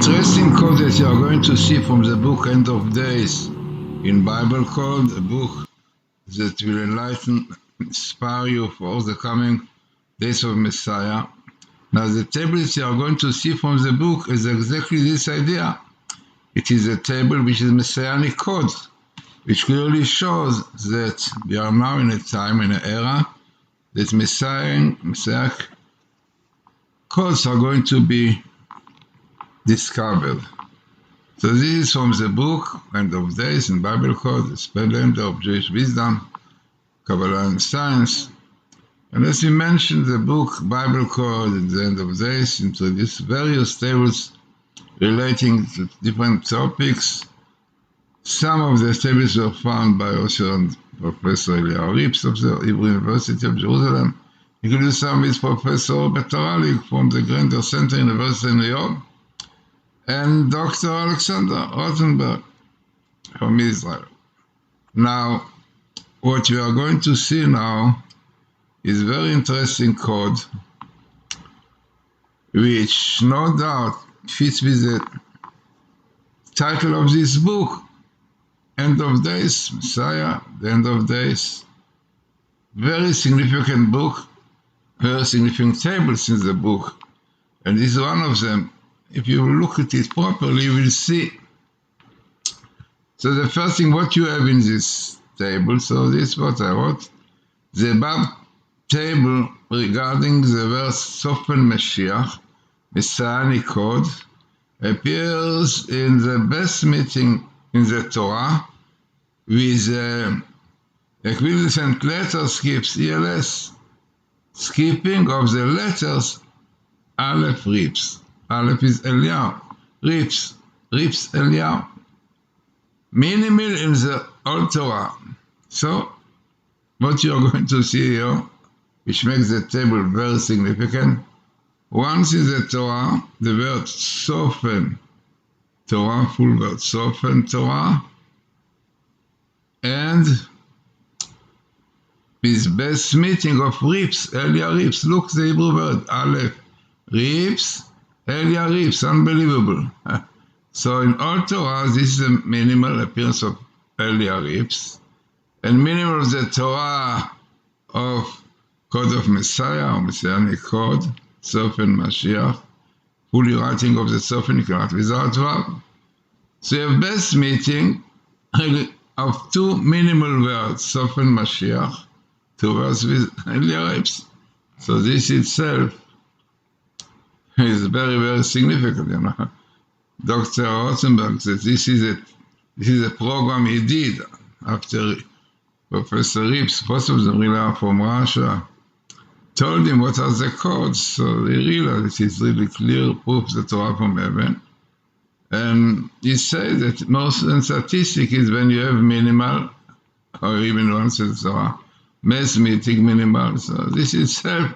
interesting code that you are going to see from the book End of Days in Bible Code, a book that will enlighten, inspire you for all the coming days of Messiah. Now the tables you are going to see from the book is exactly this idea. It is a table which is Messianic code, which clearly shows that we are now in a time, in an era, that Messianic codes are going to be discovered. So this is from the book, End of Days in Bible Code, the Splendor of Jewish Wisdom, Kabbalah and Science. And as we mentioned, the book Bible Code at the End of Days introduced various tables relating to different topics. Some of the tables were found by author and Professor Eliyahu Rips of the Hebrew University of Jerusalem, including some with Professor Robert Taralik from the Grander Center University in New York, and Dr. Alexander Rosenberg from Israel. Now, what we are going to see now is a very interesting code, which no doubt fits with the title of this book, End of Days, Messiah, the End of Days. Very significant book, very significant tables in the book, and this is one of them. If you look at it properly, you will see. So the first thing, what you have in this table, so this is what I wrote. The above table regarding the verse Sofen Mashiach, Messianic code, appears in the best meeting in the Torah with equivalent letter skips, ELS, skipping of the letters Aleph Rips. Aleph is Eliyahu, Rips Eliyahu. Minimal in the Old Torah. So, what you are going to see here, which makes the table very significant, once in the Torah, the word Sofen, Torah, full word, Sofen Torah, and with best meeting of Rips, Eliyahu Rips. Look, the Hebrew word, Aleph, Rips, Eliyahu Rips, unbelievable. So in all Torah, this is a minimal appearance of Eliyahu Rips, and minimal of the Torah of Code of Messiah, or Messianic Code, Sofen Mashiach, fully writing of the Sofen, you can write without verb. So you have best meeting of two minimal words, Sofen Mashiach, two words with Eliyahu Rips. So this itself is very, very significant, you know. Dr. Rosenberg said this is a program he did after Professor Rips, both of them really from Russia, told him what are the codes, so he realized it is really clear proof the Torah from heaven. And he said that most than statistic is when you have minimal, or even once in Torah, mass meeting minimal. So this itself,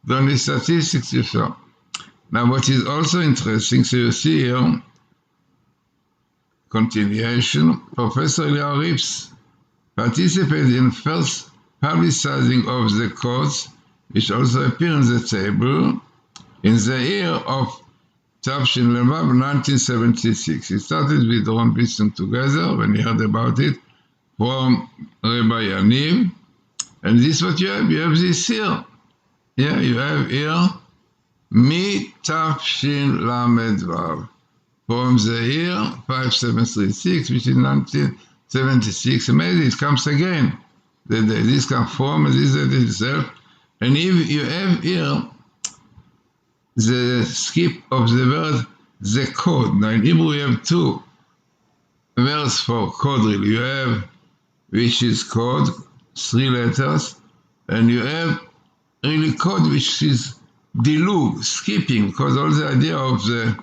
the only statistics you show. Now what is also interesting, so you see here, continuation, Professor Eliyahu Rips participated in first publicizing of the codes, which also appear in the table, in the year of Tafshin Levav, 1976. He started with Ron Piston together when he heard about it from Rabbi Yaniv. And this is what you have this here. Yeah, you have here Mi Tafshin Lamed Vav, from the year 5736, which is 1976. Maybe it comes again. This comes from this itself. And if you have here the skip of the word the code. Now in Hebrew we have two words for code really. You have which is code, 3 letters, and you have really code which is dilug, skipping, because all the idea of the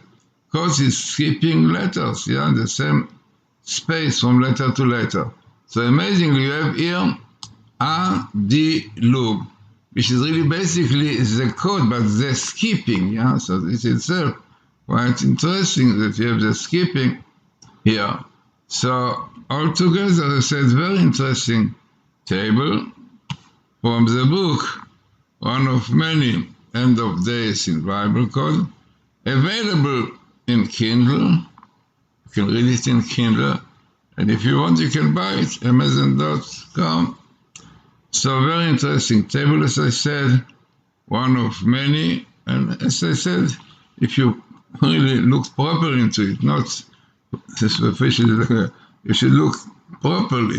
code is skipping letters, yeah, the same space from letter to letter. So amazingly you have here a dilug, which is really basically the code, but the skipping, yeah? So this itself, quite interesting that you have the skipping here. So altogether, I said, very interesting table from the book, one of many End of Days in Bible Code, available in Kindle. You can read it in Kindle. And if you want, you can buy it, Amazon.com. So very interesting table, as I said, one of many. And as I said, if you really look properly into it, not superficially, you should look properly,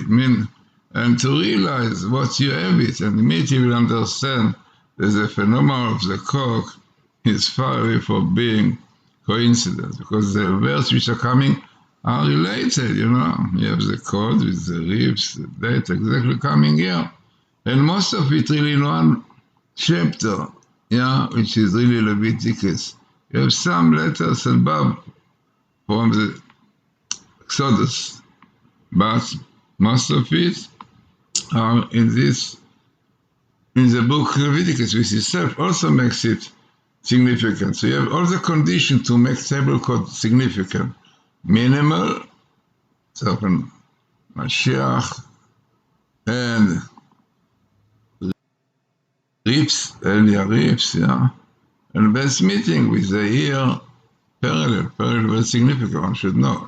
and to realize what you have it, and immediately you will understand that the phenomenon of the cork is far away from being coincidence, because the words which are coming are related, You have the chord with the ribs, the date exactly coming here. And most of it really in one chapter, which is really Leviticus. You have some letters and Bob from the Exodus, but most of it are in the book Leviticus, which itself also makes it significant. So you have all the conditions to make table code significant. Minimal, certain Mashiach, and ribs, earlier ribs, and best meeting with the ear parallel, very significant, one should know,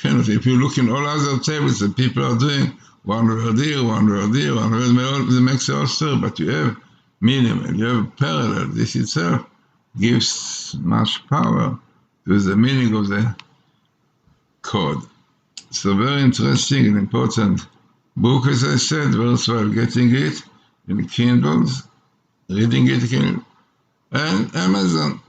If you look in all other tables that people are doing, one word here, one word here, one word, they make the whole story, but you have minimal, you have parallel. This itself gives much power to the meaning of the code. So very interesting and important book, as I said, worthwhile getting it in Kindles, reading it, and Amazon.